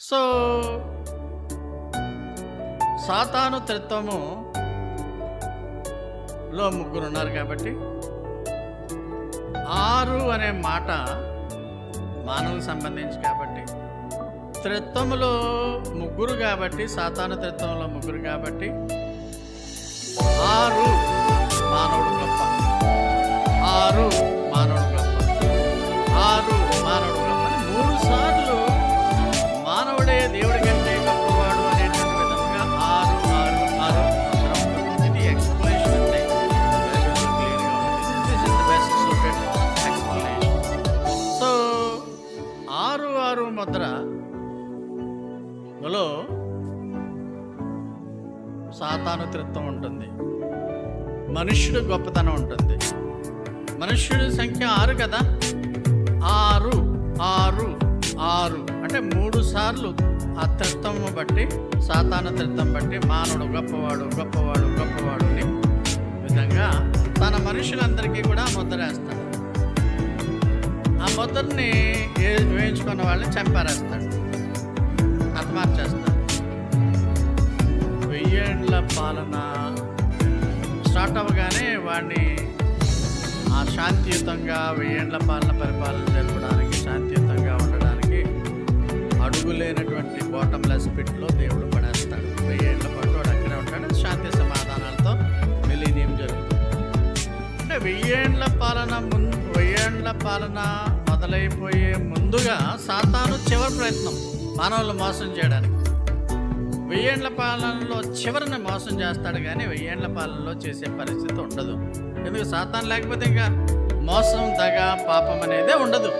So, సాతాను త్రిత్వములో ముగ్గురున్నారు కాబట్టి 6 అనే మాట మానవులకు సంబంధించి కాబట్టి, త్రిత్వములో ముగ్గురు కాబట్టి, సాతాను త్రిత్వంలో ముగ్గురు కాబట్టి 6 మానవుడు గొప్ప, 6 మానవుడు గొప్ప, 6 మానవుడు గొప్ప అని 3 సార్లు మానవుడే దేవుడి కంటే గొప్పవాడు అనేటువంటి విధంగా 6 6 6 అవసరం ఉంటుంది. ఇది ఎక్స్ప్లెనేషన్ అంటే క్లియర్గా ఉంటుంది. This is the best suited explanation. So 6 6 ముద్రలో సాతాను త్రిత్వం ఉంటుంది, మనుష్యుడు గొప్పతనం ఉంటుంది. మనుష్యుడి సంఖ్య 6 కదా, 6 6 6 అంటే 3 సార్లు ఆ త్రిత్వం బట్టి, సాతాను త్రిత్వం బట్టి మానవుడు గొప్పవాడు గొప్పవాడు గొప్పవాడు అని విధంగా తన మనుషులందరికీ కూడా ముద్ర వేస్తాడు. ఆ ముద్రని వేయించుకున్న వాళ్ళని చంపారేస్తాడు, హతమార్చేస్తాడు. 1000 ఏండ్ల పాలన స్టార్ట్ అవ్వగానే వాడిని ఆ శాంతియుతంగా 1000 ఏండ్ల పరిపాలన జరపడానికి, శాంతియుతంగా ఉండడానికి అడుగులేనటువంటి బాటంలెస్ పిట్లో దేవుడు పడేస్తాడు. 1000 ఏండ్ల పాటు వాడు అక్కడే ఉంటాడు. శాంతి సమాధానాలతో మిలీనియం జరుగుతుంది. అంటే 1000 ఏండ్ల పాలన మొదలైపోయే ముందుగా సాతాను చివరి ప్రయత్నం మానవులను మోసం చేయడానికి. 1000 ఏండ్ల పాలనలో చివరిని మోసం చేస్తాడు, కానీ 1000 ఏండ్ల పాలనలో చేసే పరిస్థితి ఉండదు. ఎందుకు? సాతాను లేకపోతే ఇంకా మోసం, దగ, పాపం అనేదే ఉండదు.